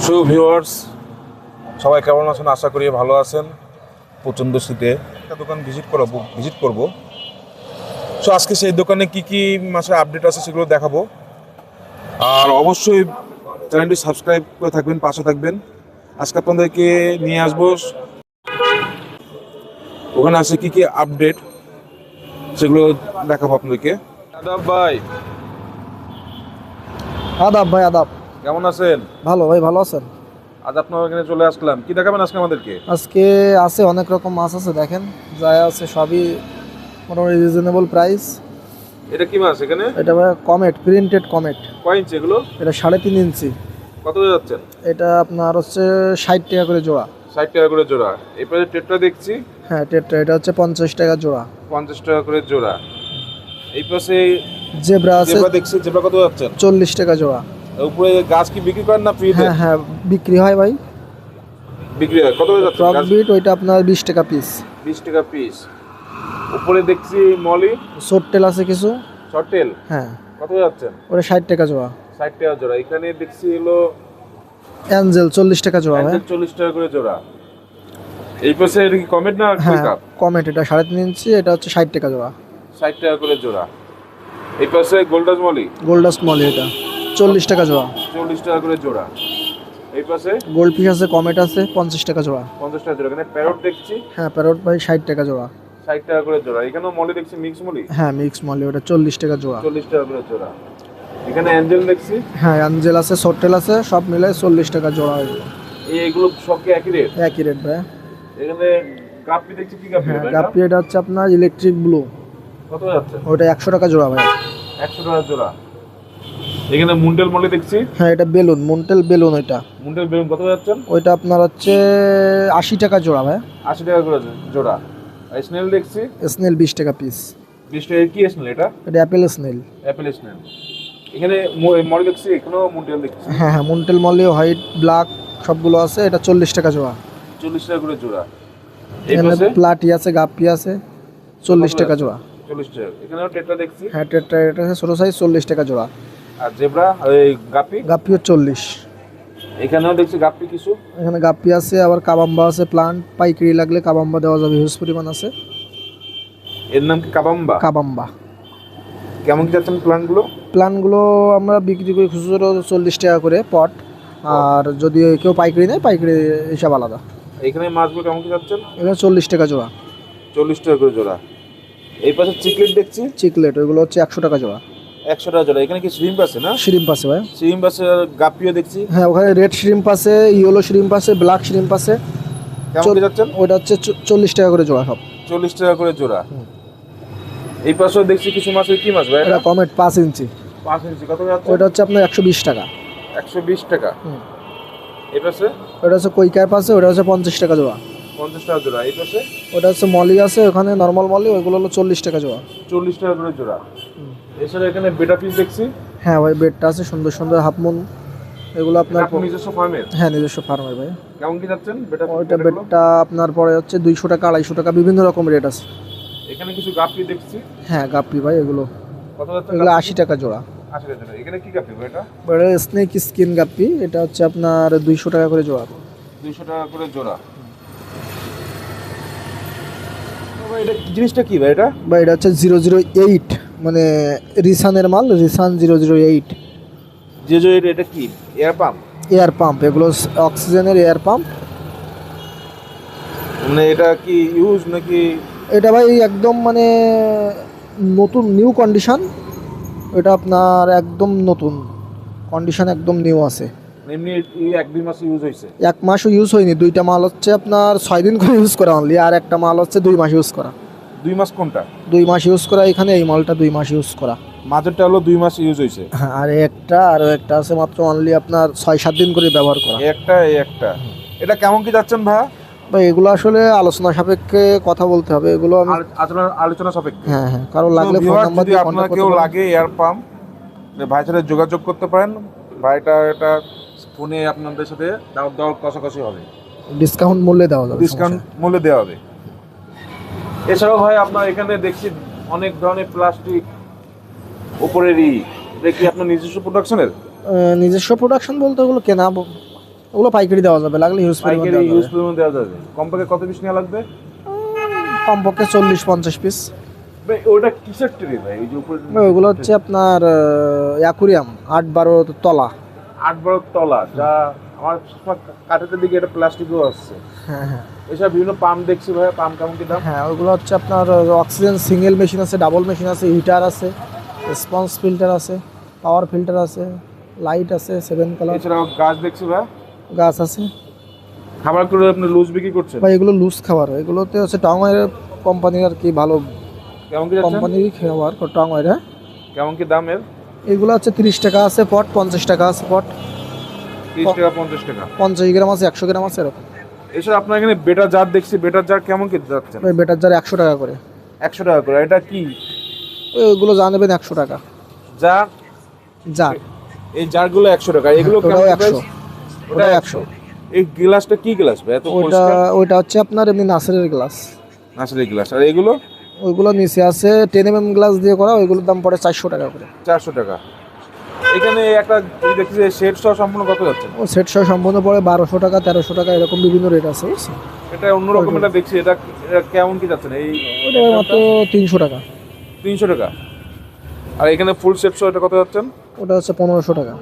So viewers, সবাই কেমন আছেন? আশা করি ভালো আছেন। প্রচণ্ড শীতে একটা দোকান ভিজিট করব। সো আজকে সেই দোকানে কি কি মাসের আপডেট আছে সেগুলো দেখাবো। আর অবশ্যই চ্যানেলটি সাবস্ক্রাইব করে থাকবেন, পাশে থাকবেন। আজকে আপনাদেরকে নিয়ে আসবো ওখানে আছে কি কি আপডেট সেগুলো দেখাবো আপনাদেরকে। আদাব ভাই, আদাব ভাই, আদাব। কেমন আছেন? ভালো ভাই, ভালো আছেন? আজ আপনার এখানে চলে আসলাম, কি দেখাবেন আজকে আমাদেরকে? আজকে আছে অনেক রকম মাছ আছে, দেখেন যা আছে সবই মোটামুটি রিজনেবল প্রাইস। এটা কি মাছ এখানে? এটা ভাই কমেট, প্রিন্টেড কমেট। কয় ইঞ্চি এগুলো? এটা 3.5 ইঞ্চি। কত হয়ে যাচ্ছেন? এটা আপনার হচ্ছে 60 টাকা করে জোড়া। 60 টাকা করে জোড়া। এই পাশে টেট্রা দেখছি, হ্যাঁ টেট্রা, এটা হচ্ছে 50 টাকা জোড়া। 50 টাকা করে জোড়া। এই পাশে জেব্রা আছে, জেব্রা দেখছি, জেব্রা কত যাচ্ছেন? 40 টাকা জোড়া। উপরে গাছ কি বিক্রি করেন না ফ্রিতে? হ্যাঁ হ্যাঁ, বিক্রি হয় ভাই। বিক্রি হয়। কত হয়ে যাচ্ছে ফ্রক গাছ? বিট ওইটা আপনার 20 টাকা পিস। 20 টাকা পিস। উপরে দেখছি মলি, শর্টেল আছে কিছু। শর্টেল হ্যাঁ, কত হয়ে যাচ্ছেন? ওটা 60 টাকা জোড়া। 60 টাকা জোড়া। এখানে দেখছি হলো অ্যাঞ্জেল 40 টাকা জোড়া ভাই। 40 টাকা করে জোড়া। এই পাশে এটা কি কমেট না হ্যাঁ কুইক আপ? কমেট, এটা 3.5 ইঞ্চি, এটা হচ্ছে 60 টাকা জোড়া। 60 টাকা করে জোড়া। এই পাশে গোল্ডাস মলি, গোল্ডাস্ট মলি, এটা 40 টাকা জোড়া। 40 টাকা করে জোড়া। এই পাশে গোল্ড ফিশ আছে, কমেট আছে 50 টাকা জোড়া। 50 টাকা জোড়া। এখানে প্যারট দেখছি, হ্যাঁ প্যারট ভাই 60 টাকা জোড়া। 60 টাকা করে জোড়া। এখানেও মলি দেখছি, মিক্স মলি, হ্যাঁ মিক্স মলি, ওটা 40 টাকা জোড়া। 40 টাকা করে জোড়া। এখানে অ্যাঞ্জেল দেখছি, হ্যাঁ অ্যাঞ্জেল আছে, শর্টেল আছে, সব মিলে 40 টাকা জোড়া। এইগুলো সব কি একই রেট? একই রেট ভাই। এখানে গাপ্পি দেখছি, কি গাপ্পি? হ্যাঁ গাপ্পি, এটা হচ্ছে আপনার ইলেকট্রিক ব্লু, কত যাচ্ছে? ওটা 100 টাকা জোড়া ভাই। 100 টাকা জোড়া। এখানে মুন্ডেল মলি দেখছি, হ্যাঁ এটা বেলুন, মুন্টেল বেলুন, ওইটা মুন্ডেল বেলুন কত যাচ্ছেন? ওইটা আপনার হচ্ছে 80 টাকা জোড়া ভাই। 80 টাকা করে জোড়া। আর স্নেল দেখছি, স্নেল 20 টাকা পিস। 20 টাকা। কি স্নেল এটা? এটা অ্যাপেল স্নেল। Apple snail. এখানে মলি দেখছি, এখানেও মুন্ডেল দেখছি, হ্যাঁ হ্যাঁ, মুন্টেল মলি, হোয়াইট, ব্ল্যাক সবগুলো আছে, এটা 40 টাকা জোড়া। 40 টাকা করে জোড়া। এই এখানে পাশে প্লাটি আছে, গাপ্পি আছে 40 টাকা জোড়া। 40 টাকা। এখানেও টেট্রা দেখছি, হ্যাঁ টেট্রা, এটা আছে ছোট সাইজ, 40 টাকা জোড়া। আর জেব্রা এই গাপ্পি, গাপ্পিও 40। এখানেও দেখছি গাপ্পি কিছু। এখানে গাপ্পি আছে, আবার কাবাম্বা আছে, প্লান্ট পাইকারি লাগলে কাবাম্বা দেওয়া যাবে, হিউজ পরিমাণ আছে। এর নাম কি? কাবাম্বা। কাবাম্বা। কেমন কি যাচ্ছেন প্ল্যানগুলো? প্লান্টগুলো আমরা বিক্রি করি খুচরো 40 টাকা করে পট, আর যদি কেউ পাইকারি নেয় পাইকারি হিসাব আলাদা। এখানে মাছগুলো কেমন কি যাচ্ছেন? এখানে 40 টাকা জোড়া। 40 টাকা করে জোড়া। এই পাশে চিকলেট দেখছি, চিকলেট ওইগুলো হচ্ছে 100 টাকা জোড়া। 100 টাকা জোড়া। এখানে কি শ্রিম্প আছে না? শ্রিম্প আছে ভাই। শ্রিম্প আছে, গাপ্পিও দেখছি। হ্যাঁ ওখানে রেড শ্রিম্প আছে, ইয়েলো শ্রিম্প আছে, ব্ল্যাক শ্রিম্প আছে। কেমন কি যাচ্ছেন? ওইটা হচ্ছে 40 টাকা করে জোড়া সব। 40 টাকা করে জোড়া। এই পাশেও দেখছি কিছু মাছ। কি মাছ ভাই? এটা কমেট 5 ইঞ্চি। 5 ইঞ্চি। কত যাচ্ছে? ওইটা হচ্ছে আপনার 120 টাকা। 120 টাকা। এই পাশে ওটা হচ্ছে কই ক্যাপ আছে, ওটা হচ্ছে 50 টাকা জোড়া। 50 টাকা জোড়া। এই পাশে ওটা হচ্ছে মলি আছে, ওখানে নর্মাল মলি, ওইগুলো হলো 40 টাকা জোড়া। 40 টাকা করে জোড়া। এছাড়া এখানে বেটা পিস দেখছি। হ্যাঁ ভাই বেডটা আছে, সুন্দর সুন্দর হাফ মুন, এগুলো আপনার আপনার নিজস্ব ফার্মের? হ্যাঁ নিজস্ব ফার্মের ভাই। কেমন কি যাচ্ছেন বেটা? ওইটা বেডটা আপনার পরে হচ্ছে 200 টাকা, 250 টাকা, বিভিন্ন রকম রেট আছে। এখানে কিছু গাপ্পি দেখছি। হ্যাঁ গাপ্পি ভাই, এগুলো কত যাচ্ছে? এগুলো 80 টাকা জোড়া। 80 টাকা জোড়া। এখানে কি গাপ্পি ভাই এটা? এটা স্নেক স্কিন গাপ্পি, এটা হচ্ছে আপনার 200 টাকা করে জোড়া। 200 টাকা করে জোড়া। তো ভাই এটা জিনিসটা কি ভাই এটা? বা এটা হচ্ছে 008, মানে রিসানের মাল, রিসান 008। যে এটা কি এয়ার পাম্প? এয়ার পাম্প, এগুলো অক্সিজেনের এয়ার পাম্প। মানে এটা কি ইউজ নাকি? এটা ভাই একদম মানে নতুন, নিউ কন্ডিশন। এটা আপনার একদম নতুন কন্ডিশন, একদম নিউ আছে। এমনি 1-2 মাস ইউজ হয়েছে? 1 মাসও ইউজ হয়নি, 2টা মাল হচ্ছে আপনার 6 দিন করে ইউজ করা অনলি, আর একটা মাল হচ্ছে 2 মাস ইউজ করা। 2 মাস কোনটা? 2 মাস ইউজ করা এখানে, এই মালটা 2 মাস ইউজ করা। মাঝেরটা হলো 2 মাস ইউজ হয়েছে। হ্যাঁ, আর একটা আছে মাত্র অনলি আপনার 6-7 দিন করে ব্যবহার করা। একটা এটা কেমন কি যাচ্ছেন ভাই? ভাই এগুলো আসলে আলোচনা সাপেক্ষে কথা বলতে হবে, এগুলো আমি আলোচনা সাপেক্ষে। হ্যাঁ হ্যাঁ, কারো লাগলে ফোন নাম্বার যদি দিয়ে আপনার কন্টাক্ট কেউ করতে পারেন। লাগে এয়ার পাম্প, ভাইয়ের সাথে যোগাযোগ করতে পারেন। ভাইটা এটা ফোনে আপনাদের সাথে দাম দর কষাকষি হবে, ডিসকাউন্ট মূল্যে দেওয়া যাবে, ডিসকাউন্ট মূল্যে দেওয়া হবে। এছাড়াও ভাই আপনার এখানে দেখছি অনেক ধরনের প্লাস্টিক উপরেরই। দেখি আপনার নিজস্ব প্রোডাকশনের? নিজস্ব প্রোডাকশন বলতে ওগুলো কেনা ওগুলো পাইকারি দেওয়া যাবে, লাগলে হিউজ পরিমাণ পাইকারি দেওয়া ইউজ যাবে। পরিমাণ দেওয়া যাবে। কমপক্ষে কত পিস নেওয়া লাগবে? কমপক্ষে 40-50 পিস। ভাই ওটা কিসের ট্রে ভাই, এই যে উপরে ওগুলো হচ্ছে আপনার অ্যাকুরিয়াম 8-12 তলা। 8-12 তলা, যা আমার সবসময় কাঠের দিকে এটা প্লাস্টিকও আসছে। হ্যাঁ হ্যাঁ এসব বিভিন্ন পাম্প দেখছি ভাই, পাম্প কেমন কি দাম? হ্যাঁ, ওইগুলো হচ্ছে আপনার অক্সিজেন সিঙ্গেল মেশিন আছে, ডাবল মেশিন আছে, হিটার আছে, রেসপন্স ফিল্টার আছে, পাওয়ার ফিল্টার আছে, লাইট আছে 7 কালার, এছাড়াও গাছ দেখছি ভাই, গাছ আছে। খাবার করে আপনি লুজ বিক্রি করছেন? ভাই এগুলো লুজ খাবার, এগুলোতে হচ্ছে টাঙ্গাইয়ের কোম্পানির আর কি, ভালো কেমন কি যাচ্ছেন? কোম্পানিরই খাবার টাঙ্গাইয়ের। কেমন কি দাম এর? এগুলো হচ্ছে 30 টাকা আছে পট, 50 টাকা আছে পট, 30 টাকা 50 টাকা। 50 গ্রাম আছে, 100 গ্রাম আছে এরকম। এছাড়া আপনার এখানে বেটার জার দেখছি, বেটার জার কেমন কি যাচ্ছেন? ভাই বেটার জার 100 টাকা করে। 100 টাকা করে। এটা কি ওইগুলো জানাবেন 100 টাকা জার? জার। এই জারগুলো 100 টাকা, এগুলো ওটাও কেমন 100, price? ওটা 100। এই গ্লাসটা কি গ্লাস ভাই, এত ওইটা পরিষ্কার? ওইটা হচ্ছে আপনার এমনি নাসেরের গ্লাস। আসলে গ্লাস। আর এগুলো ওইগুলো নিচে আছে 10 mm গ্লাস দিয়ে করা, ওইগুলোর দাম পড়ে 400 টাকা করে। 400 টাকা। এখানে একটা দেখছি যে শেড সহ সম্পূর্ণ কত যাচ্ছে? ও সেট সহ সম্পূর্ণ পড়ে 1200 টাকা, 1300 টাকা, এরকম বিভিন্ন রেট আছে বুঝছেন। এটা অন্যরকম এটা দেখছি, এটা এটা কেমন কি যাচ্ছে এই? ওটা মাত্র 300 টাকা। 300 টাকা। আর এখানে ফুল সেট সহ এটা কত যাচ্ছেন? ওটা হচ্ছে 1500 টাকা।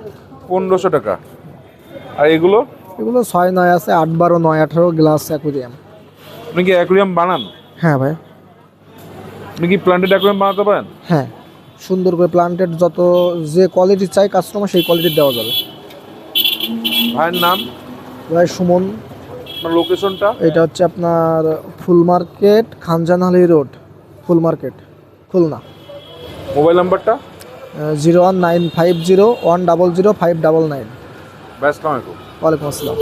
1500 টাকা। আর এগুলো? এগুলো 6-9 আছে, 8-12-9-18 গ্লাস অ্যাকুরিয়াম। আপনি কি অ্যাকুরিয়াম বানান? হ্যাঁ ভাই, আপনি কি প্ল্যান্টেড অ্যাকুরিয়াম বানাতে পারেন? হ্যাঁ, সুন্দর করে প্লান্টেড, যত যে কোয়ালিটি চাই কাস্টমার সেই কোয়ালিটি দেওয়া যাবে। ভাইয়ের নাম? ভাই সুমন। আপনার লোকেশনটা? এটা হচ্ছে আপনার ফুল মার্কেট, খানজানহালি রোড, ফুল মার্কেট, খুলনা। মোবাইল নাম্বারটা? 01950100599। ব্যাস, আসসালামু আলাইকুম। ওয়ালাইকুম আসসালাম।